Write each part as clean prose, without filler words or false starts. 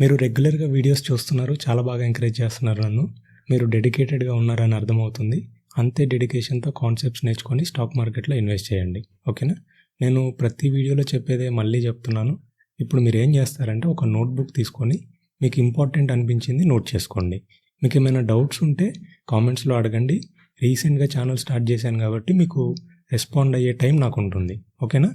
మీరు రెగ్యులర్‌గా వీడియోస్ చూస్తున్నారు. చాలా బాగా ఎంకరేజ్ చేస్తున్నారు నన్ను. మీరు డెడికేటెడ్‌గా ఉన్నారని అర్థమవుతుంది. అంతే డెడికేషన్‌తో కాన్సెప్ట్స్ నేర్చుకొని స్టాక్ మార్కెట్‌లో ఇన్వెస్ట్ చేయండి. ఓకేనా? నేను ప్రతి వీడియోలో చెప్పేదే మళ్ళీ చెప్తున్నాను. ఇప్పుడు మీరేం చేస్తారంటే ఒక నోట్‌బుక్ తీసుకొని మీకు ఇంపార్టెంట్ అనిపించింది నోట్ చేసుకోండి. మీకేమైనా డౌట్స్ ఉంటే కామెంట్స్‌లో అడగండి. రీసెంట్‌గా ఛానల్ స్టార్ట్ చేశాను కాబట్టి మీకు రెస్పాండ్ అయ్యే టైం నాకుంటుంది. ఓకేనా?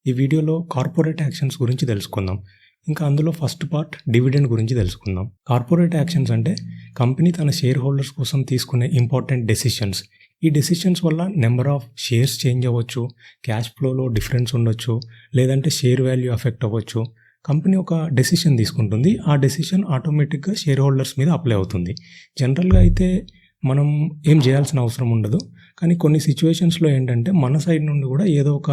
ఈ వీడియోలో కార్పొరేట్ యాక్షన్స్ గురించి తెలుసుకుందాం. ఇంకా అందులో ఫస్ట్ పార్ట్ డివిడెండ్ గురించి తెలుసుకుందాం. కార్పొరేట్ యాక్షన్స్ అంటే కంపెనీ తన షేర్ హోల్డర్స్ కోసం తీసుకునే ఇంపార్టెంట్ డెసిషన్స్. ఈ డెసిషన్స్ వల్ల నెంబర్ ఆఫ్ షేర్స్ చేంజ్ అవ్వచ్చు, క్యాష్ ఫ్లోలో డిఫరెన్స్ ఉండొచ్చు, లేదంటే షేర్ వాల్యూ ఎఫెక్ట్ అవ్వచ్చు. కంపెనీ ఒక డెసిషన్ తీసుకుంటుంది. ఆ డెసిషన్ ఆటోమేటిక్గా షేర్ హోల్డర్స్ మీద అప్లై అవుతుంది. జనరల్గా అయితే మనం ఏం చేయాల్సిన అవసరం ఉండదు. కానీ కొన్ని సిచ్యువేషన్స్లో ఏంటంటే మన సైడ్ నుండి కూడా ఏదో ఒక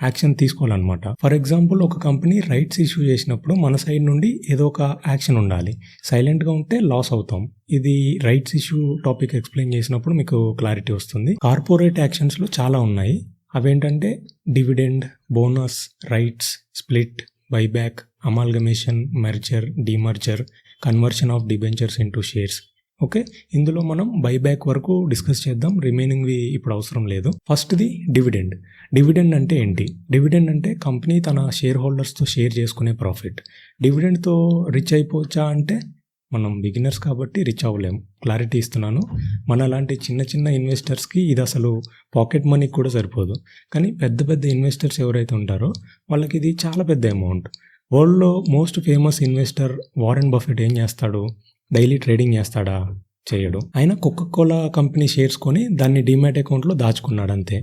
యాక్షన్ తీసుకోవాలన్నమాట. ఫర్ ఎగ్జాంపుల్ ఒక కంపెనీ రైట్స్ ఇష్యూ చేసినప్పుడు మన సైడ్ నుండి ఏదో ఒక యాక్షన్ ఉండాలి. సైలెంట్గా ఉంటే లాస్ అవుతాం. ఇది రైట్స్ ఇష్యూ టాపిక్ ఎక్స్ప్లెయిన్ చేసినప్పుడు మీకు క్లారిటీ వస్తుంది. కార్పొరేట్ యాక్షన్స్లో చాలా ఉన్నాయి. అవేంటంటే dividend, bonus, rights, split, buyback, amalgamation, merger, demerger, conversion of debentures into shares. Okay, ఇందులో మనం బైబ్యాక్ వరకు డిస్కస్ చేద్దాం. రిమైనింగ్వి ఇప్పుడు అవసరం లేదు. ఫస్ట్ది డివిడెండ్. డివిడెండ్ అంటే ఏంటి? డివిడెండ్ అంటే కంపెనీ తన షేర్ హోల్డర్స్తో షేర్ చేసుకునే ప్రాఫిట్. డివిడెండ్తో రిచ్ అయిపోవచ్చా అంటే మనం బిగినర్స్ కాబట్టి రిచ్ అవ్వలేము. క్లారిటీ ఇస్తున్నాను. మన లాంటి చిన్న చిన్న ఇన్వెస్టర్స్కి ఇది అసలు పాకెట్ మనీ కూడా సరిపోదు. కానీ పెద్ద పెద్ద ఇన్వెస్టర్స్ ఎవరైతే ఉంటారో వాళ్ళకి ఇది చాలా పెద్ద అమౌంట్. వరల్డ్లో most famous investor Warren Buffett ఏం చేస్తాడు? డైలీ ట్రేడింగ్ చేస్తాడా? చేయడు. ఆయన కోకా-కోలా కంపెనీ షేర్స్ కొని దాన్ని డీమ్యాట్ అకౌంట్లో దాచుకున్నాడు అంతే.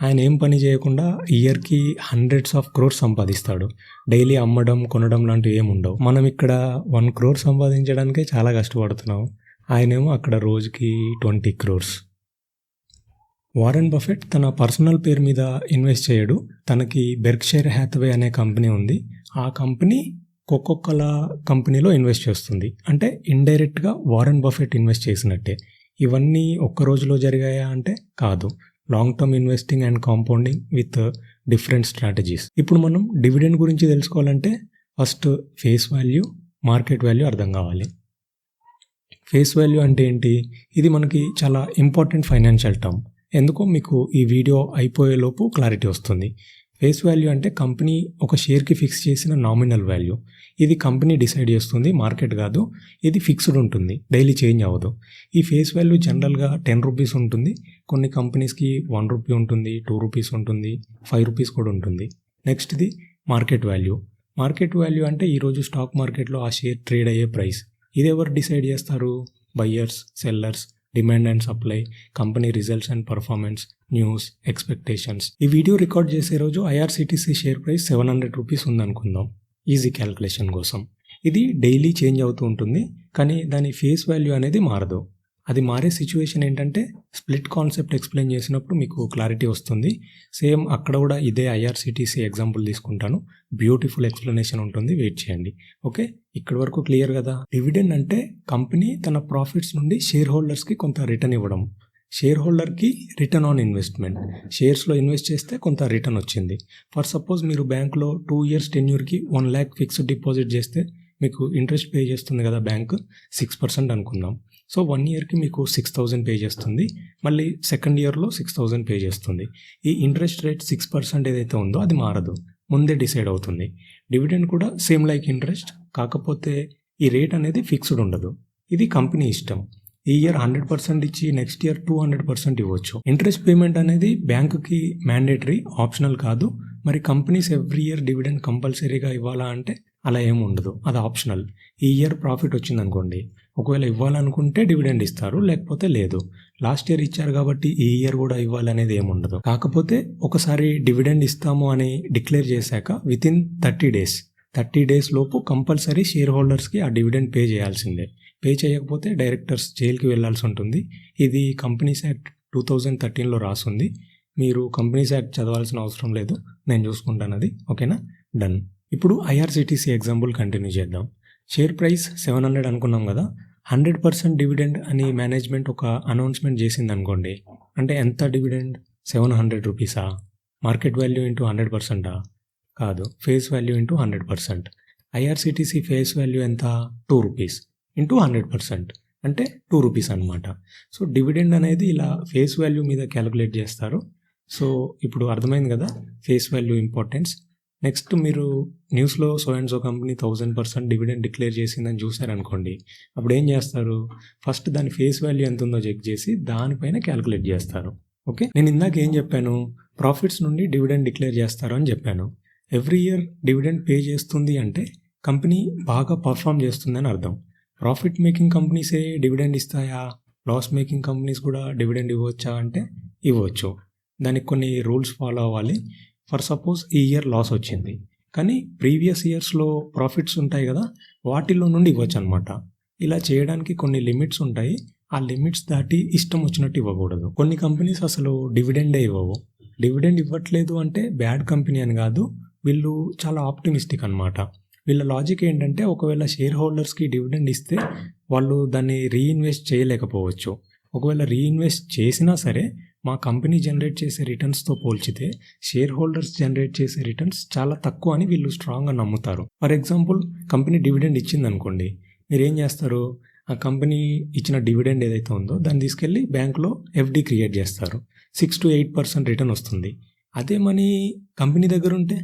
ఆయన ఏం పని చేయకుండా ఇయర్కి హండ్రెడ్స్ ఆఫ్ క్రోర్స్ సంపాదిస్తాడు. డైలీ అమ్మడం, కొనడం లాంటివి ఏమి ఉండవు. మనం ఇక్కడ 1 crore సంపాదించడానికే చాలా కష్టపడుతున్నాం. ఆయనేమో అక్కడ రోజుకి 20 crores. వారెన్ బఫెట్ తన పర్సనల్ పేరు మీద ఇన్వెస్ట్ చేయడు. తనకి బెర్క్షైర్ హ్యాథవే అనే కంపెనీ ఉంది. ఆ కంపెనీ కోకా-కోలా కంపెనీలో ఇన్వెస్ట్ చేస్తుంది. అంటే ఇండైరెక్ట్గా వారెన్ బఫెట్ ఇన్వెస్ట్ చేసినట్టే. ఇవన్నీ ఒక్క రోజులో జరిగాయా అంటే కాదు. Long term investing and compounding with different strategies. ఇప్పుడు మనం డివిడెండ్ గురించి తెలుసుకోవాలంటే first face value, market value అర్థం కావాలి. ఫేస్ వాల్యూ అంటే ఏంటి? ఇది మనకి చాలా ఇంపార్టెంట్ ఫైనాన్షియల్ టర్మ్. ఎందుకో మీకు ఈ వీడియో అయిపోయేలోపు క్లారిటీ వస్తుంది. ఫేస్ వాల్యూ అంటే కంపెనీ ఒక షేర్కి ఫిక్స్ చేసిన నామినల్ వాల్యూ. ఇది కంపెనీ డిసైడ్ చేస్తుంది, మార్కెట్ కాదు. ఇది ఫిక్స్డ్ ఉంటుంది, డైలీ చేంజ్ అవ్వదు. ఈ ఫేస్ వాల్యూ జనరల్గా 10 rupees ఉంటుంది. కొన్ని కంపెనీస్కి 1 rupee ఉంటుంది, 2 rupees ఉంటుంది, 5 rupees కూడా ఉంటుంది. నెక్స్ట్ది మార్కెట్ వాల్యూ. మార్కెట్ వాల్యూ అంటే ఈరోజు స్టాక్ మార్కెట్లో ఆ షేర్ ట్రేడ్ అయ్యే ప్రైస్. ఇది ఎవరు డిసైడ్ చేస్తారు? Buyers, sellers, demand and supply, company results and performance, news, expectations. ఈ వీడియో రికార్డ్ చేసే రోజు ఐఆర్సిటీసీ షేర్ ప్రైస్ 700 rupees ఉందనుకుందాం, ఈజీ క్యాలిక్యులేషన్ కోసం. ఇది డైలీ చేంజ్ అవుతూ ఉంటుంది, కానీ దాని ఫేస్ వాల్యూ అనేది మారదు. అది మారే సిచ్యువేషన్ ఏంటంటే స్ప్లిట్ కాన్సెప్ట్ ఎక్స్ప్లెయిన్ చేసినప్పుడు మీకు క్లారిటీ వస్తుంది. సేమ్ అక్కడ కూడా ఇదే ఐఆర్సిటీసీ ఎగ్జాంపుల్ తీసుకుంటాను. బ్యూటిఫుల్ ఎక్స్ప్లెనేషన్ ఉంటుంది, వెయిట్ చేయండి. ఓకే, ఇక్కడి వరకు క్లియర్ కదా? డివిడెండ్ అంటే కంపెనీ తన ప్రాఫిట్స్ నుండి షేర్ హోల్డర్స్కి కొంత రిటర్న్ ఇవ్వడం. షేర్ హోల్డర్కి రిటర్న్ ఆన్ ఇన్వెస్ట్మెంట్. షేర్స్లో ఇన్వెస్ట్ చేస్తే కొంత రిటర్న్ వచ్చింది. ఫర్ సపోజ్ మీరు బ్యాంక్లో 2 years టెన్యూర్కి 1 lakh ఫిక్స్డ్ డిపాజిట్ చేస్తే మీకు ఇంట్రెస్ట్ పే చేస్తుంది కదా బ్యాంక్, 6% అనుకుందాం. సో 1 yearకి మీకు 6,000 పే చేస్తుంది. మళ్ళీ సెకండ్ ఇయర్లో 6,000 పే చేస్తుంది. ఈ ఇంట్రెస్ట్ రేట్ 6% ఏదైతే ఉందో అది మారదు, ముందే డిసైడ్ అవుతుంది. డివిడెండ్ కూడా సేమ్ లైక్ ఇంట్రెస్ట్, కాకపోతే ఈ రేట్ అనేది ఫిక్స్డ్ ఉండదు. ఇది కంపెనీ ఇష్టం. ఈ ఇయర్ 100% ఇచ్చి నెక్స్ట్ ఇయర్ 200% ఇవ్వచ్చు. ఇంట్రెస్ట్ పేమెంట్ అనేది బ్యాంకుకి మ్యాండేటరీ, ఆప్షనల్ కాదు. మరి కంపెనీస్ ఎవ్రీ ఇయర్ డివిడెండ్ కంపల్సరీగా ఇవ్వాలా అంటే అలా ఏమి ఉండదు, అది ఆప్షనల్. ఈ ఇయర్ ప్రాఫిట్ వచ్చిందనుకోండి, ఒకవేళ ఇవ్వాలనుకుంటే డివిడెండ్ ఇస్తారు, లేకపోతే లేదు. లాస్ట్ ఇయర్ ఇచ్చారు కాబట్టి ఈ ఇయర్ కూడా ఇవ్వాలనేది ఏమి ఉండదు. కాకపోతే ఒకసారి డివిడెండ్ ఇస్తాము అని డిక్లేర్ చేశాక వితిన్ 30 days లోపు కంపల్సరీ షేర్ హోల్డర్స్కి ఆ డివిడెండ్ పే చేయాల్సిందే. పే చేయకపోతే డైరెక్టర్స్ జైలుకి వెళ్లాల్సి ఉంటుంది. ఇది కంపెనీస్ యాక్ట్ 2013లో రాసుంది. మీరు కంపెనీస్ యాక్ట్ చదవాల్సిన అవసరం లేదు, నేను చూసుకుంటాను అది. ఓకేనా? డన్. ఇప్పుడు ఐఆర్సిటీసీ ఎగ్జాంపుల్ కంటిన్యూ చేద్దాం. షేర్ ప్రైస్ 700 అనుకున్నాం కదా. 100% డివిడెండ్ అని మేనేజ్మెంట్ ఒక అనౌన్స్మెంట్ చేసింది అనుకోండి. అంటే ఎంత డివిడెండ్? 700 rupeesా? మార్కెట్ వాల్యూ ఇంటూ 100%ఆ? కాదు, face value into 100%. IRCTC face value ఎంత? 2 రూపీస్ ఇంటూ 100% అంటే 2 రూపీస్ అనమాట. సో డివిడెండ్ అనేది ఇలా ఫేస్ వాల్యూ మీద క్యాలిక్యులేట్ చేస్తారు. సో ఇప్పుడు అర్థమైంది కదా ఫేస్ వాల్యూ ఇంపార్టెన్స్. నెక్స్ట్ మీరు న్యూస్లో so and so company 1000% dividend declare చేసిందని చూసారనుకోండి, అప్పుడు ఏం చేస్తారు? ఫస్ట్ దాని ఫేస్ వాల్యూ ఎంత ఉందో చెక్ చేసి దానిపైన క్యాలిక్యులేట్ చేస్తారు. ఓకే, నేను ఇందాక ఏం చెప్పాను? ప్రాఫిట్స్ నుండి డివిడెండ్ డిక్లేర్ చేస్తారు అని చెప్పాను. ఎవ్రీ ఇయర్ డివిడెండ్ పే చేస్తుంది అంటే కంపెనీ బాగా పర్ఫామ్ చేస్తుందని అర్థం. ప్రాఫిట్ మేకింగ్ కంపెనీసే డివిడెండ్ ఇస్తాయా? లాస్ మేకింగ్ కంపెనీస్ కూడా డివిడెండ్ ఇవ్వచ్చా అంటే ఇవ్వచ్చు. దానికి కొన్ని రూల్స్ ఫాలో అవ్వాలి. ఫర్ సపోజ్ ఈ ఇయర్ లాస్ వచ్చింది, కానీ ప్రీవియస్ ఇయర్స్లో ప్రాఫిట్స్ ఉంటాయి కదా, వాటిల్లో నుండి ఇవ్వచ్చు అనమాట. ఇలా చేయడానికి కొన్ని లిమిట్స్ ఉంటాయి. ఆ లిమిట్స్ దాటి ఇష్టం వచ్చినట్టు ఇవ్వకూడదు. కొన్ని కంపెనీస్ అసలు డివిడెండే ఇవ్వవు. డివిడెండ్ ఇవ్వట్లేదు అంటే బ్యాడ్ కంపెనీ అని కాదు, వీళ్ళు చాలా ఆప్టిమిస్టిక్ అనమాట. వీళ్ళ లాజిక్ ఏంటంటే ఒకవేళ షేర్ హోల్డర్స్కి డివిడెండ్ ఇస్తే వాళ్ళు దాన్ని రీఇన్వెస్ట్ చేయలేకపోవచ్చు. ఒకవేళ రీఇన్వెస్ట్ చేసినా సరే మా కంపెనీ జనరేట్ చేసే రిటర్న్స్తో పోల్చితే షేర్ హోల్డర్స్ జనరేట్ చేసే రిటర్న్స్ చాలా తక్కువ అని వీళ్ళు స్ట్రాంగ్గా నమ్ముతారు. ఫర్ ఎగ్జాంపుల్ కంపెనీ డివిడెండ్ ఇచ్చింది అనుకోండి, మీరు ఏం చేస్తారు? ఆ కంపెనీ ఇచ్చిన డివిడెండ్ ఏదైతే ఉందో దాన్ని తీసుకెళ్ళి బ్యాంక్లో ఎఫ్డి క్రియేట్ చేస్తారు. 6 to 8% రిటర్న్ వస్తుంది. అదే మనీ కంపెనీ దగ్గర ఉంటే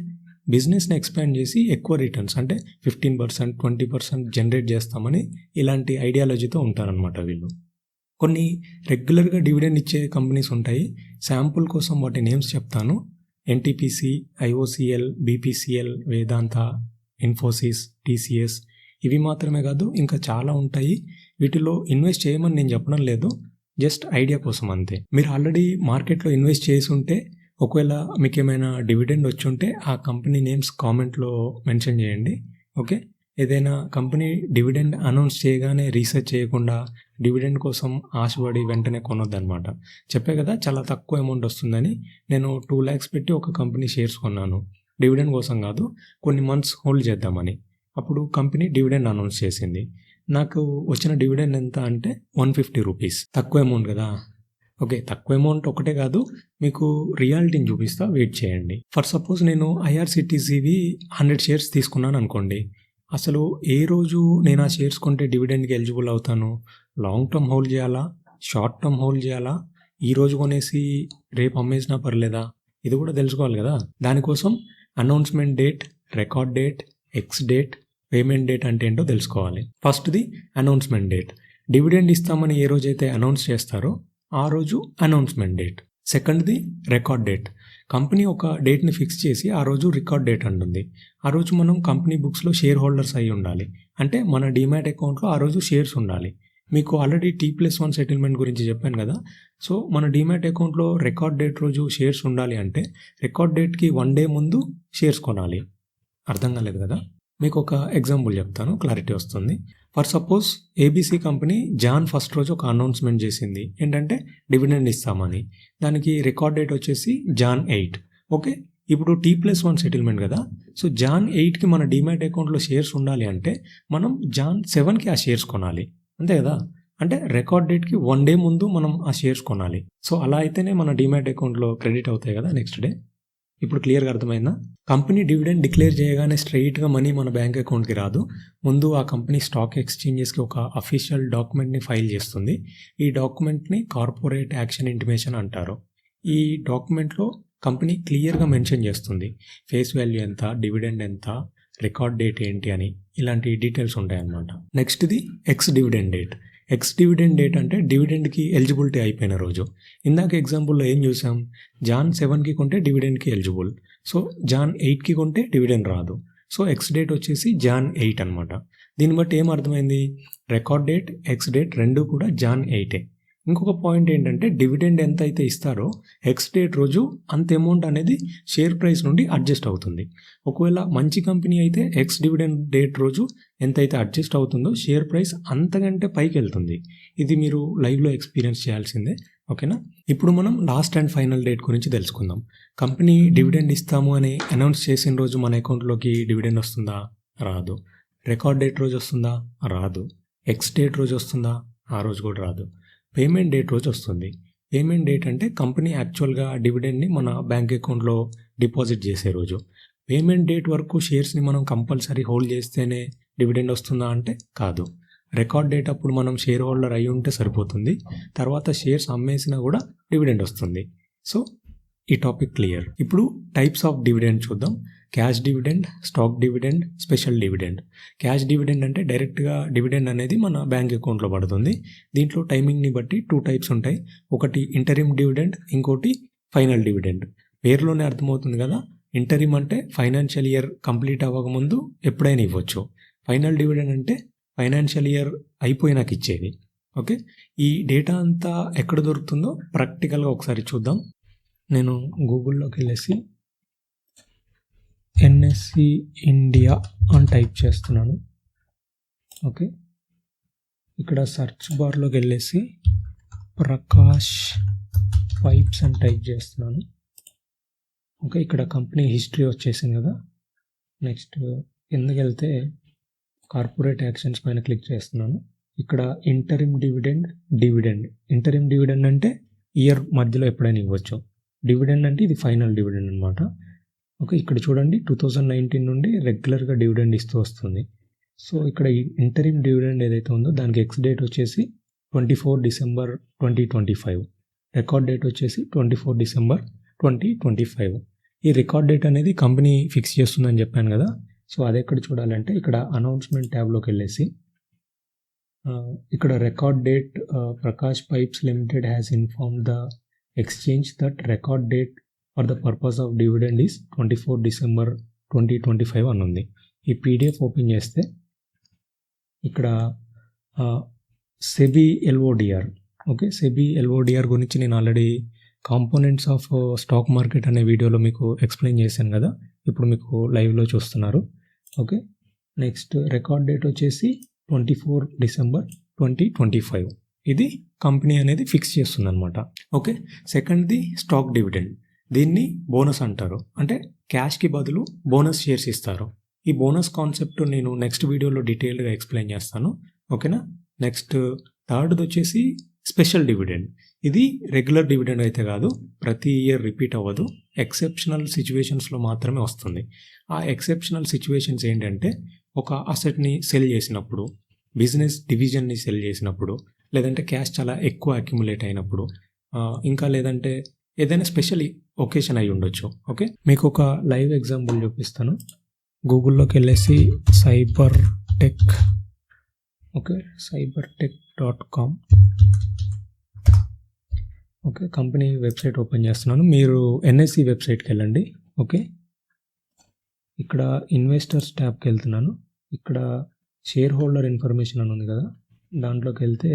బిజినెస్ని ఎక్స్పాండ్ చేసి ఎక్కువ రిటర్న్స్ అంటే 15%, 20% జనరేట్ చేస్తామని ఇలాంటి ఐడియాలజీతో ఉంటారనమాట వీళ్ళు. కొన్ని రెగ్యులర్గా డివిడెండ్ ఇచ్చే కంపెనీస్ ఉంటాయి. శాంపుల్ కోసం వాటి నేమ్స్ చెప్తాను. ఎన్టీపీసీ, ఐఓసిఎల్, బీపీసీఎల్, వేదాంత, ఇన్ఫోసిస్, టీసీఎస్. ఇవి మాత్రమే కాదు, ఇంకా చాలా ఉంటాయి. వీటిలో ఇన్వెస్ట్ చేయమని నేను చెప్పడం లేదు, జస్ట్ ఐడియా కోసం అంతే. మీరు ఆల్రెడీ మార్కెట్లో ఇన్వెస్ట్ చేసి ఉంటే, ఒకవేళ మీకు ఏమైనా డివిడెండ్ వచ్చి ఉంటే ఆ కంపెనీ నేమ్స్ కామెంట్లో మెన్షన్ చేయండి. ఓకే, ఏదైనా కంపెనీ డివిడెండ్ అనౌన్స్ చేయగానే రీసెర్చ్ చేయకుండా డివిడెండ్ కోసం ఆశపడి వెంటనే కొనొద్దనమాట. చెప్పే కదా చాలా తక్కువ అమౌంట్ వస్తుందని. నేను 2 lakhs పెట్టి ఒక కంపెనీ షేర్స్ కొన్నాను. డివిడెండ్ కోసం కాదు, కొన్ని మంత్స్ హోల్డ్ చేద్దామని. అప్పుడు కంపెనీ డివిడెండ్ అనౌన్స్ చేసింది. నాకు వచ్చిన డివిడెండ్ ఎంత అంటే 150 రూపీస్. తక్కువ అమౌంట్ కదా. ఓకే, తక్కువ అమౌంట్ ఒకటే కాదు, మీకు రియాలిటీని చూపిస్తా, వెయిట్ చేయండి. ఫర్ సపోజ్ నేను ఐఆర్సిటీసీవి 100 షేర్స్ తీసుకున్నాను అనుకోండి. అసలు ఏ రోజు నేను ఆ షేర్స్ కొంటే డివిడెండ్కి ఎలిజిబుల్ అవుతాను? లాంగ్ టర్మ్ హోల్డ్ చేయాలా, షార్ట్ టర్మ్ హోల్డ్ చేయాలా, ఈ రోజు కొనేసి రేపు అమ్మేసినా పర్లేదా? ఇది కూడా తెలుసుకోవాలి కదా. దానికోసం announcement date, record date, X date, payment date అంటే ఏంటో తెలుసుకోవాలి. ఫస్ట్ది అనౌన్స్మెంట్ డేట్. డివిడెండ్ ఇస్తామని ఏ రోజైతే అనౌన్స్ చేస్తారో ఆ రోజు అనౌన్స్మెంట్ డేట్. సెకండ్ది రికార్డ్ డేట్. కంపెనీ ఒక డేట్ని ఫిక్స్ చేసి ఆ రోజు రికార్డ్ డేట్ అంటుంది. ఆ రోజు మనం కంపెనీ బుక్స్లో షేర్ హోల్డర్స్ అయి ఉండాలి. అంటే మన డీమ్యాట్ అకౌంట్లో ఆ రోజు షేర్స్ ఉండాలి. మీకు ఆల్రెడీ T+1 సెటిల్మెంట్ గురించి చెప్పాను కదా. సో మన డీమ్యాట్ అకౌంట్లో రికార్డ్ డేట్ రోజు షేర్స్ ఉండాలి అంటే రికార్డ్ డేట్కి 1 day ముందు షేర్స్ కొనాలి. అర్థం కాలేదు కదా. మీకు ఒక ఎగ్జాంపుల్ చెప్తాను, క్లారిటీ వస్తుంది. For suppose ABC company Jan 1 రోజు ఒక అనౌన్స్మెంట్ చేసింది ఏంటంటే డివిడెండ్ ఇస్తామని. దానికి రికార్డ్ డేట్ వచ్చేసి Jan 8. ఓకే, ఇప్పుడు T+1 సెటిల్మెంట్ కదా. సో Jan 8కి మన డీమ్యాట్ అకౌంట్లో షేర్స్ ఉండాలి అంటే మనం Jan 7కి ఆ షేర్స్ కొనాలి, అంతే కదా. అంటే రికార్డ్ డేట్కి 1 day ముందు మనం ఆ షేర్స్ కొనాలి. సో అలా అయితేనే మన డీమ్యాట్ అకౌంట్లో క్రెడిట్ అవుతాయి కదా నెక్స్ట్ డే. ఇప్పుడు క్లియర్గా అర్థమైందా? కంపెనీ డివిడెండ్ డిక్లేర్ చేయగానే స్ట్రైట్గా మనీ మన బ్యాంక్ అకౌంట్కి రాదు. ముందు ఆ కంపెనీ స్టాక్ ఎక్స్చేంజెస్కి ఒక అఫీషియల్ డాక్యుమెంట్ని ఫైల్ చేస్తుంది. ఈ డాక్యుమెంట్ని కార్పొరేట్ యాక్షన్ ఇంటిమేషన్ అంటారు. ఈ డాక్యుమెంట్లో కంపెనీ క్లియర్గా మెన్షన్ చేస్తుంది ఫేస్ వాల్యూ ఎంత, డివిడెండ్ ఎంత, రికార్డ్ డేట్ ఏంటి అని. ఇలాంటి డీటెయిల్స్ ఉంటాయన్నమాట. నెక్స్ట్ది ex dividend date. Ex dividend date అంటే డివిడెండ్కి ఎలిజిబిలిటీ అయిపోయిన రోజు. ఇందాక ఎగ్జాంపుల్లో ఏం చూసాం? Jan 7కి కొంటే డివిడెండ్కి ఎలిజిబుల్. సో Jan 8కి కొంటే డివిడెండ్ రాదు. సో ఎక్స్ డేట్ వచ్చేసి Jan 8 అనమాట. దీన్ని బట్టి ఏం అర్థమైంది? రికార్డ్ డేట్, ఎక్స్ డేట్ రెండు కూడా Jan 8. ఇంకొక పాయింట్ ఏంటంటే డివిడెండ్ ఎంత అయితే ఇస్తారో ఎక్స్ డేట్ రోజు అంత అమౌంట్ అనేది షేర్ ప్రైస్ నుండి అడ్జస్ట్ అవుతుంది. ఒకవేళ మంచి కంపెనీ అయితే ఎక్స్ డివిడెండ్ డేట్ రోజు ఎంతైతే అడ్జస్ట్ అవుతుందో షేర్ ప్రైస్ అంతకంటే పైకి వెళ్తుంది. ఇది మీరు లైవ్లో ఎక్స్పీరియన్స్ చేయాల్సిందే. ఓకేనా. ఇప్పుడు మనం లాస్ట్ అండ్ ఫైనల్ డేట్ గురించి తెలుసుకుందాం. కంపెనీ డివిడెండ్ ఇస్తాము అని అనౌన్స్ చేసిన రోజు మన అకౌంట్లోకి డివిడెండ్ వస్తుందా? రాదు. రికార్డ్ డేట్ రోజు వస్తుందా? రాదు. ఎక్స్ డేట్ రోజు వస్తుందా? ఆ రోజు కూడా రాదు. పేమెంట్ డేట్ రోజు వస్తుంది. పేమెంట్ డేట్ అంటే కంపెనీ యాక్చువల్గా డివిడెండ్ని మన బ్యాంక్ అకౌంట్లో డిపాజిట్ చేసే రోజు. పేమెంట్ డేట్ వరకు షేర్స్ని మనం కంపల్సరీ హోల్డ్ చేస్తేనే డివిడెండ్ వస్తుందా అంటే కాదు. రికార్డ్ డేట్ అప్పుడు మనం షేర్ హోల్డర్ అయి ఉంటే సరిపోతుంది, తర్వాత షేర్స్ అమ్మేసినా కూడా డివిడెండ్ వస్తుంది. సో ఈ టాపిక్ క్లియర్. ఇప్పుడు టైప్స్ ఆఫ్ డివిడెండ్ చూద్దాం. Cash dividend, stock dividend, special dividend. Cash dividend అంటే డైరెక్ట్గా డివిడెండ్ అనేది మన బ్యాంక్ అకౌంట్లో పడుతుంది. దీంట్లో టైమింగ్ని బట్టి 2 టైప్స్ ఉంటాయి. ఒకటి ఇంటరిమ్ డివిడెండ్, ఇంకోటి ఫైనల్ డివిడెండ్. పేరులోనే అర్థమవుతుంది కదా, ఇంటరిమ్ అంటే ఫైనాన్షియల్ ఇయర్ కంప్లీట్ అవ్వకముందు ఎప్పుడైనా ఇవ్వచ్చు. ఫైనల్ డివిడెండ్ అంటే ఫైనాన్షియల్ ఇయర్ అయిపోయినాక ఇచ్చేది. ఓకే, ఈ డేటా అంతా ఎక్కడ దొరుకుతుందో ప్రాక్టికల్గా ఒకసారి చూద్దాం. నేను గూగుల్లోకి వెళ్ళేసి ఎన్ఎస్సి ఇండియా అని టైప్ చేస్తున్నాను. ఓకే, ఇక్కడ సెర్చ్ బార్లోకి వెళ్ళేసి ప్రకాష్ పైప్స్ అని టైప్ చేస్తున్నాను. ఓకే, ఇక్కడ కంపెనీ హిస్టరీ వచ్చేసింది కదా. నెక్స్ట్ ఎందుకు వెళ్తే కార్పొరేట్ యాక్షన్స్ పైన క్లిక్ చేస్తున్నాను. ఇక్కడ ఇంటరిమ్ డివిడెండ్, ఇంటరిమ్ డివిడెండ్ అంటే ఇయర్ మధ్యలో ఎప్పుడైనా ఇవ్వచ్చు. డివిడెండ్ అంటే ఇది ఫైనల్ డివిడెండ్ అనమాట. ఓకే, ఇక్కడ చూడండి 2019 నుండి రెగ్యులర్గా డివిడెండ్ ఇస్తూ వస్తుంది. సో ఇక్కడ ఈ ఇంటరిమ్ డివిడెండ్ ఏదైతే ఉందో దానికి ఎక్స్ డేట్ వచ్చేసి 24 డిసెంబర్ 2025, రికార్డ్ డేట్ వచ్చేసి 24 డిసెంబర్ 2025. ఈ రికార్డ్ డేట్ అనేది కంపెనీ ఫిక్స్ చేస్తుందని చెప్పాను కదా. సో అది ఎక్కడ చూడాలంటే ఇక్కడ అనౌన్స్మెంట్ ట్యాబ్లోకి వెళ్ళేసి ఇక్కడ record date Prakash pipes limited has informed the exchange that record date for the purpose of dividend is 24 December 2025 అని ఉంది. ఈ పీడిఎఫ్ ఓపెన్ చేస్తే ఇక్కడ సెబీ ఎల్ఓడిఆర్. ఓకే, సెబీ ఎల్ఓడిఆర్ గురించి నేను already components of stock market అనే వీడియోలో మీకు ఎక్స్ప్లెయిన్ చేశాను కదా. ఇప్పుడు మీకు లైవ్లో చూస్తున్నారు. ఓకే, నెక్స్ట్ రికార్డ్ డేట్ వచ్చేసి 24 డిసెంబర్ 2025. ఇది కంపెనీ అనేది ఫిక్స్ చేస్తుంది అనమాట. ఓకే, సెకండ్ది స్టాక్ డివిడెండ్. దీన్ని బోనస్ అంటారు. అంటే క్యాష్కి బదులు బోనస్ షేర్స్ ఇస్తారు. ఈ బోనస్ కాన్సెప్ట్ నేను నెక్స్ట్ వీడియోలో డీటెయిల్గా ఎక్స్ప్లెయిన్ చేస్తాను. ఓకేనా. నెక్స్ట్ థర్డ్ది వచ్చేసి స్పెషల్ డివిడెండ్. ఇది రెగ్యులర్ డివిడెండ్ అయితే కాదు, ప్రతి ఇయర్ రిపీట్ అవ్వదు, ఎక్సెప్షనల్ సిచ్యువేషన్స్లో మాత్రమే వస్తుంది. ఆ ఎక్సెప్షనల్ సిచ్యువేషన్స్ ఏంటంటే ఒక అసెట్ని సెల్ చేసినప్పుడు, బిజినెస్ డివిజన్ని సెల్ చేసినప్పుడు, లేదంటే క్యాష్ చాలా ఎక్కువ అక్యుములేట్ అయినప్పుడు, ఇంకా లేదంటే ఏదైనా స్పెషల్ ఒకేషన్ అయి ఉండొచ్చు. ఓకే, మీకు ఒక లైవ్ ఎగ్జాంపుల్ చూపిస్తాను. గూగుల్లోకి వెళ్ళేసి cyber tech, okay, cybertech.com. Okay, company website open చేస్తున్నాను. మీరు ఎన్ఎస్సి వెబ్సైట్కి వెళ్ళండి. ఓకే, ఇక్కడ ఇన్వెస్టర్స్ ట్యాబ్కి వెళ్తున్నాను. ఇక్కడ షేర్ హోల్డర్ ఇన్ఫర్మేషన్ అని ఉంది కదా, దాంట్లోకి వెళ్తే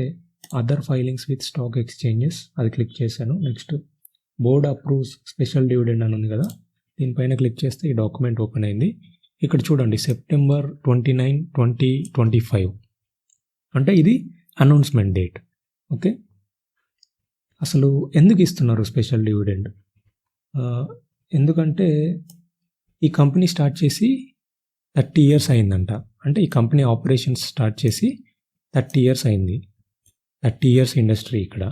other filings with stock exchanges అది క్లిక్ చేశాను. Next board approves special dividend అని ఉంది కదా, దీనిపైన క్లిక్ చేస్తే ఈ డాక్యుమెంట్ ఓపెన్ అయింది. ఇక్కడ చూడండి సెప్టెంబర్ 29, 2025 అంటే ఇది అనౌన్స్మెంట్ డేట్. ఓకే, అసలు ఎందుకు ఇస్తున్నారు స్పెషల్ డివిడెండ్? ఎందుకంటే ఈ కంపెనీ స్టార్ట్ చేసి 30 ఇయర్స్ అయిందంట. అంటే ఈ కంపెనీ ఆపరేషన్స్ స్టార్ట్ చేసి 30 ఇయర్స్ అయింది. 30 ఇయర్స్ ఇండస్ట్రీ ఇక్కడ.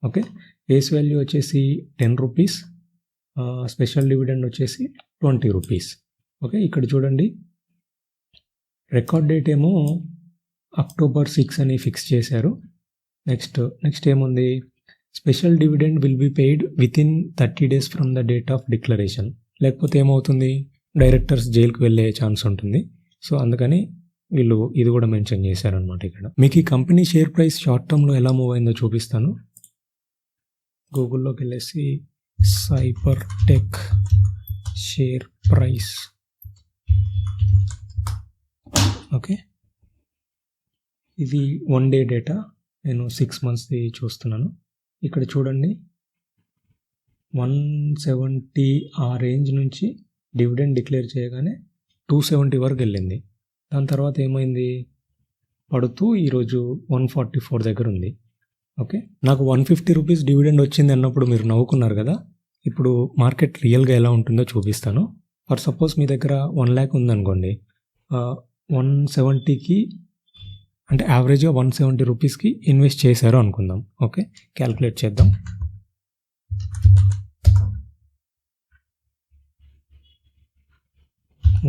ఓకే, ఫేస్ వాల్యూ వచ్చేసి 10 రూపీస్, స్పెషల్ డివిడెండ్ వచ్చేసి 20 రూపీస్. ఓకే, ఇక్కడ చూడండి రికార్డ్ డేట్ ఏమో October 6 అని ఫిక్స్ చేశారు. నెక్స్ట్ ఏముంది, special dividend will be paired with in 30 days from the date of declaration. లేకపోతే ఏమవుతుంది, డైరెక్టర్స్ జైలుకి వెళ్ళే ఛాన్స్ ఉంటుంది. సో అందుకని వీళ్ళు ఇది కూడా మెన్షన్ చేశారనమాట. ఇక్కడ మీకు ఈ కంపెనీ షేర్ ప్రైస్ షార్ట్ టర్మ్లో ఎలా మూవ్ అయిందో చూపిస్తాను. గూగుల్లోకి వెళ్ళేసి cyber tech share price. Okay, ఇది 1 day డేటా, నేను 6 monthsది చూస్తున్నాను. ఇక్కడ చూడండి 170 ఆ రేంజ్ నుంచి డివిడెండ్ డిక్లేర్ చేయగానే 270 వరకు వెళ్ళింది. దాని తర్వాత ఏమైంది, పడుతూ ఈరోజు 144 దగ్గర ఉంది. ఓకే, నాకు 150 రూపీస్ డివిడెండ్ వచ్చింది అన్నప్పుడు మీరు నవ్వుకున్నారు కదా. ఇప్పుడు మార్కెట్ రియల్గా ఎలా ఉంటుందో చూపిస్తాను. ఫర్ సపోజ్ మీ దగ్గర 1 lakh ఉందనుకోండి, 170కి అంటే యావరేజ్గా 170 రూపీస్కి ఇన్వెస్ట్ చేశారు అనుకుందాం. ఓకే, క్యాల్కులేట్ చేద్దాం.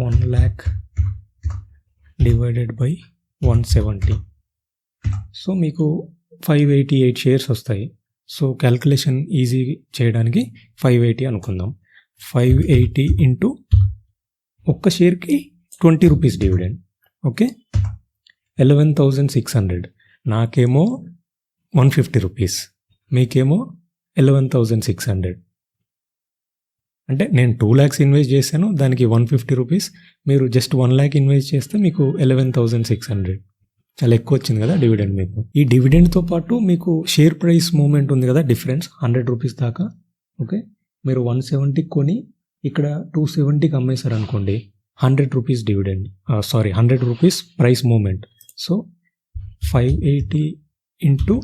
1 lakh డివైడెడ్ బై 170. సో మీకు 588 షేర్స్ వస్తాయి. సో క్యాల్కులేషన్ ఈజీ చేయడానికి 580 అనుకుందాం. 580 ఇంటూ ఒక్క షేర్కి 20 రూపీస్ డివిడెండ్. ఓకే, 11,600. నాకేమో 150 రూపీస్, మీకేమో 11,600. అంటే నేను 2 lakhs ఇన్వెస్ట్ చేశాను, దానికి 150 రూపీస్. మీరు జస్ట్ 1 lakh ఇన్వెస్ట్ చేస్తే మీకు 11,600. చాలా ఎక్కువ వచ్చింది కదా డివిడెండ్ మీకు. ఈ డివిడెండ్తో పాటు మీకు షేర్ ప్రైస్ మూమెంట్ ఉంది కదా, డిఫరెన్స్ 100 రూపీస్ దాకా. ఓకే, మీరు 170 కొని ఇక్కడ 270కి అమ్మేశారు అనుకోండి, 100 rupees dividend, 100 rupees price moment. So 580 into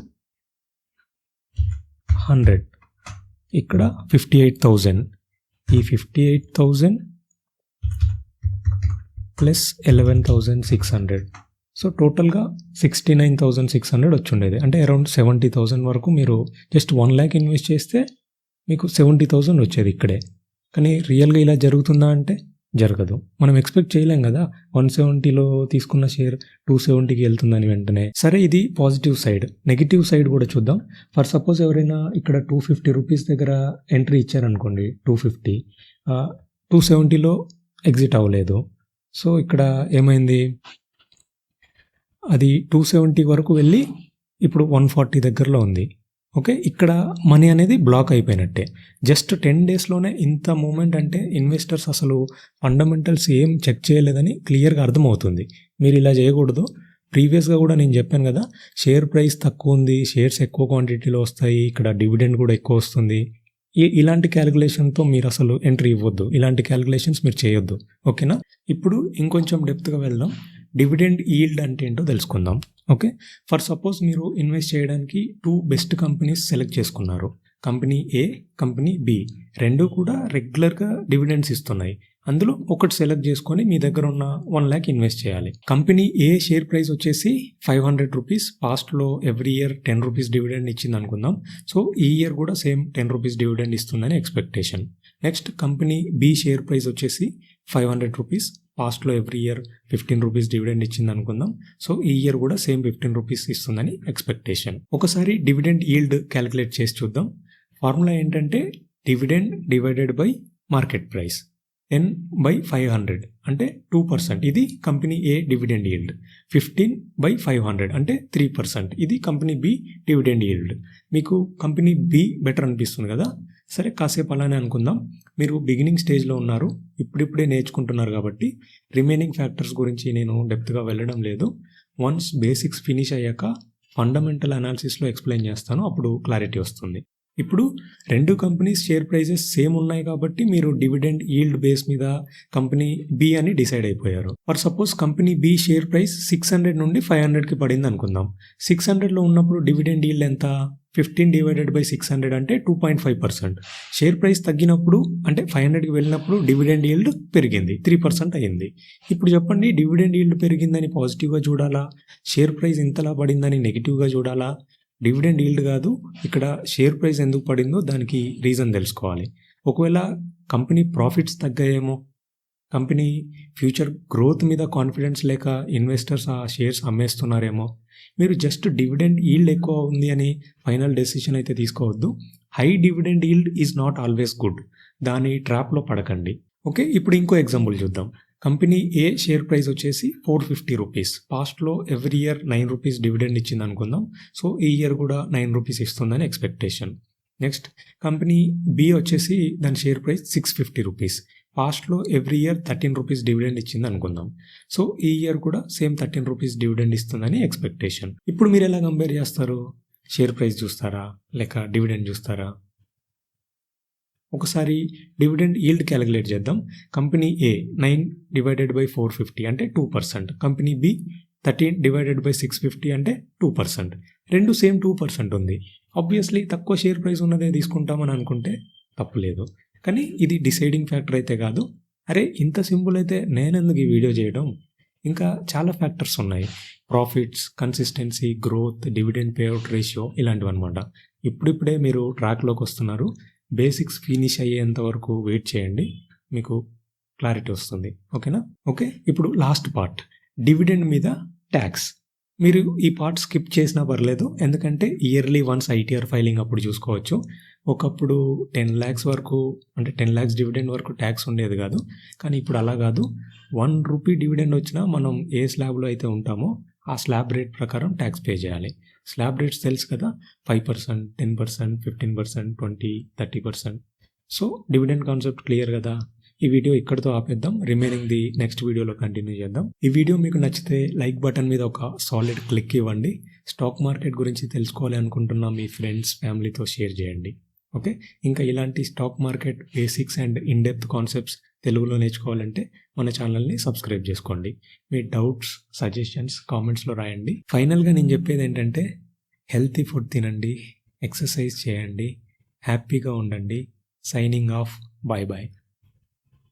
100, ఇక్కడ 58,000. ఈ 58,000 ప్లస్ 11,600. సో టోటల్గా 69,600 వచ్చుండేది. అంటే అరౌండ్ 70,000 వరకు మీరు జస్ట్ 1 lakh ఇన్వెస్ట్ చేస్తే మీకు 70,000 వచ్చేది ఇక్కడే. కానీ రియల్గా ఇలా జరుగుతుందా అంటే జరగదు. మనం ఎక్స్పెక్ట్ చేయలేం కదా 170లో తీసుకున్న షేర్ 270కి వెళ్తుందని వెంటనే. సరే, ఇది పాజిటివ్ సైడ్. నెగిటివ్ సైడ్ కూడా చూద్దాం. ఫర్ సపోజ్ ఎవరైనా ఇక్కడ 250 రూపీస్ దగ్గర ఎంట్రీ ఇచ్చారనుకోండి, 250, 270లో ఎగ్జిట్ అవ్వలేదు. సో ఇక్కడ ఏమైంది, అది 270 వరకు వెళ్ళి ఇప్పుడు 140 దగ్గరలో ఉంది. ఓకే, ఇక్కడ మనీ అనేది బ్లాక్ అయిపోయినట్టే. జస్ట్ 10 daysలోనే ఇంత మూమెంట్ అంటే ఇన్వెస్టర్స్ అసలు ఫండమెంటల్స్ ఏం చెక్ చేయలేదని క్లియర్గా అర్థమవుతుంది. మీరు ఇలా చేయకూడదు. ప్రీవియస్గా కూడా నేను చెప్పాను కదా, షేర్ ప్రైస్ తక్కువ ఉంది, షేర్స్ ఎక్కువ క్వాంటిటీలో వస్తాయి, ఇక్కడ డివిడెండ్ కూడా ఎక్కువ వస్తుంది. ఇలాంటి క్యాలిక్యులేషన్తో మీరు అసలు ఎంట్రీ ఇవ్వద్దు. ఇలాంటి క్యాలిక్యులేషన్స్ మీరు చేయొద్దు. ఓకేనా, ఇప్పుడు ఇంకొంచెం డెప్త్గా వెళ్దాం. డివిడెండ్ ఈల్డ్ అంటే ఏంటో తెలుసుకుందాం. ఓకే, ఫర్ సపోజ్ మీరు ఇన్వెస్ట్ చేయడానికి 2 బెస్ట్ కంపెనీస్ సెలెక్ట్ చేసుకున్నారు. కంపెనీ ఏ, కంపెనీ బి, రెండు కూడా రెగ్యులర్గా డివిడెండ్స్ ఇస్తున్నాయి. అందులో ఒకటి సెలెక్ట్ చేసుకొని మీ దగ్గర ఉన్న 1 lakh ఇన్వెస్ట్ చేయాలి. కంపెనీ ఏ షేర్ ప్రైస్ వచ్చేసి 500 రూపీస్. పాస్ట్లో ఎవ్రీ ఇయర్ 10 రూపీస్ డివిడెండ్ ఇచ్చింది అనుకుందాం. సో ఈ ఇయర్ కూడా సేమ్ 10 రూపీస్ డివిడెండ్ ఇస్తుందని expectation. Next company B share price వచ్చేసి 500 రూపీస్. పాస్ట్లో ఎవ్రీ ఇయర్ 15 రూపీస్ డివిడెండ్ ఇచ్చింది అనుకుందాం. సో ఈ ఇయర్ కూడా సేమ్ 15 రూపీస్ ఇస్తుందని ఎక్స్పెక్టేషన్. ఒకసారి డివిడెండ్ ఈల్డ్ క్యాలిక్యులేట్ చేసి చూద్దాం. ఫార్ములా ఏంటంటే dividend divided by market price, n/500 అంటే 2%. ఇది కంపెనీ ఏ డివిడెండ్ ఈల్డ్. 15/500 అంటే 3%. ఇది కంపెనీ బి డివిడెండ్ ఈల్డ్. మీకు కంపెనీ బి బెటర్ అనిపిస్తుంది కదా. సరే, కాసేపు అలానే అనుకుందాం. మీరు బిగినింగ్ స్టేజ్లో ఉన్నారు, ఇప్పుడిప్పుడే నేర్చుకుంటున్నారు కాబట్టి రిమైనింగ్ ఫ్యాక్టర్స్ గురించి నేను డెప్త్గా వెళ్ళడం లేదు. వన్స్ బేసిక్స్ ఫినిష్ అయ్యాక ఫండమెంటల్ అనాలిసిస్లో ఎక్స్ప్లెయిన్ చేస్తాను, అప్పుడు క్లారిటీ వస్తుంది. ఇప్పుడు 2 కంపెనీస్ షేర్ ప్రైజెస్ సేమ్ ఉన్నాయి కాబట్టి మీరు డివిడెండ్ ఈల్డ్ బేస్ మీద కంపెనీ బి అని డిసైడ్ అయిపోయారు. For suppose company B share price 600 నుండి 500కి పడింది అనుకుందాం. 600లో ఉన్నప్పుడు డివిడెండ్ ఈల్డ్ ఎంత, 15/600 అంటే 2.5%. షేర్ ప్రైస్ తగ్గినప్పుడు అంటే 500కి వెళ్ళినప్పుడు డివిడెండ్ ఈల్డ్ పెరిగింది, 3% అయ్యింది. ఇప్పుడు చెప్పండి, డివిడెండ్ ఈల్డ్ పెరిగిందని పాజిటివ్గా చూడాలా, షేర్ ప్రైస్ ఇంతలా పడిందని నెగిటివ్గా చూడాలా? డివిడెండ్ ఈల్డ్ కాదు, ఇక్కడ షేర్ ప్రైస్ ఎందుకు పడిందో దానికి రీజన్ తెలుసుకోవాలి. ఒకవేళ కంపెనీ ప్రాఫిట్స్ తగ్గాయేమో, కంపెనీ ఫ్యూచర్ గ్రోత్ మీద కాన్ఫిడెన్స్ లేక ఇన్వెస్టర్స్ ఆ షేర్స్ అమ్మేస్తున్నారేమో. మీరు జస్ట్ డివిడెండ్ ఈల్డ్ ఎక్కువ ఉంది అని ఫైనల్ డెసిషన్ అయితే తీసుకోవద్దు. High dividend yield is not always good, దాని ట్రాప్లో పడకండి. ఓకే, ఇప్పుడు ఇంకో ఎగ్జాంపుల్ చూద్దాం. కంపెనీ ఏ షేర్ ప్రైస్ వచ్చేసి 450 రూపీస్. పాస్ట్లో ఎవ్రీ ఇయర్ 9 రూపీస్ డివిడెండ్ ఇచ్చింది అనుకుందాం. సో ఈ ఇయర్ కూడా 9 రూపీస్ ఇస్తుందని ఎక్స్పెక్టేషన్. నెక్స్ట్ కంపెనీ బి వచ్చేసి దాని షేర్ ప్రైస్ 650 రూపీస్. పాస్ట్లో ఎవ్రీ ఇయర్ 13 రూపీస్ డివిడెండ్ ఇచ్చింది అనుకుందాం. సో ఈ ఇయర్ కూడా సేమ్ 13 రూపీస్ డివిడెండ్ ఇస్తుందని ఎక్స్పెక్టేషన్. ఇప్పుడు మీరు ఎలా కంపేర్ చేస్తారు? షేర్ ప్రైస్ చూస్తారా లేక డివిడెండ్ చూస్తారా? ఒకసారి డివిడెండ్ ఈల్డ్ క్యాలిక్యులేట్ చేద్దాం. కంపెనీ ఏ 9/450 అంటే 2%. కంపెనీ బి 13/650 అంటే 2%. రెండు సేమ్ 2% ఉంది. ఆబ్వియస్లీ తక్కువ షేర్ ప్రైస్ ఉన్నదే తీసుకుంటామని అనుకుంటే తప్పులేదు. కానీ ఇది డిసైడింగ్ ఫ్యాక్టర్ అయితే కాదు. అరే ఇంత సింపుల్ అయితే నేనెందుకు ఈ వీడియో చేయడం? ఇంకా చాలా ఫ్యాక్టర్స్ ఉన్నాయి. Profits, consistency, growth, dividend payout ratio ఇలాంటివన్నమాట. ఇప్పుడిప్పుడే మీరు ట్రాక్లోకి వస్తున్నారు. బేసిక్స్ ఫినిష్ అయ్యేంత వరకు వెయిట్ చేయండి, మీకు క్లారిటీ వస్తుంది. ఓకేనా? ఓకే, ఇప్పుడు లాస్ట్ పార్ట్, డివిడెండ్ మీద ట్యాక్స్. మీరు ఈ పార్ట్ స్కిప్ చేసినా పర్లేదు, ఎందుకంటే ఇయర్లీ వన్స్ ఐటీఆర్ ఫైలింగ్ అప్పుడు చూసుకోవచ్చు. ఒకప్పుడు 10 lakhs వరకు, అంటే 10 lakhs డివిడెండ్ వరకు ట్యాక్స్ ఉండేది కాదు. కానీ ఇప్పుడు అలా కాదు. 1 రూపీ డివిడెండ్ వచ్చినా మనం ఏ స్లాబ్లో అయితే ఉంటామో ఆ స్లాబ్ రేట్ ప్రకారం ట్యాక్స్ పే చేయాలి. స్లాబ్ రేట్స్ తెలుసు కదా, 5%, 10%, 15%, 20, 30%. సో డివిడెండ్ కాన్సెప్ట్ క్లియర్ కదా. ఈ వీడియో ఇక్కడితో ఆపేద్దాం. రిమైనింగ్ ది నెక్స్ట్ వీడియోలో కంటిన్యూ చేద్దాం. ఈ వీడియో మీకు నచ్చితే లైక్ బటన్ మీద ఒక సాలిడ్ క్లిక్ ఇవ్వండి. స్టాక్ మార్కెట్ గురించి తెలుసుకోవాలి అనుకుంటున్న మీ ఫ్రెండ్స్, ఫ్యామిలీతో షేర్ చేయండి. ఓకే, ఇంకా ఇలాంటి stock market basics and in depth concepts తెలుగులో నేర్చుకోవాలంటే మన ఛానల్ని సబ్స్క్రైబ్ చేసుకోండి. మీ డౌట్స్, సజెషన్స్ కామెంట్స్లో రాయండి. ఫైనల్గా నేను చెప్పేది ఏంటంటే, హెల్తీ ఫుడ్ తినండి, ఎక్సర్సైజ్ చేయండి, హ్యాపీగా ఉండండి. Signing off. Bye bye.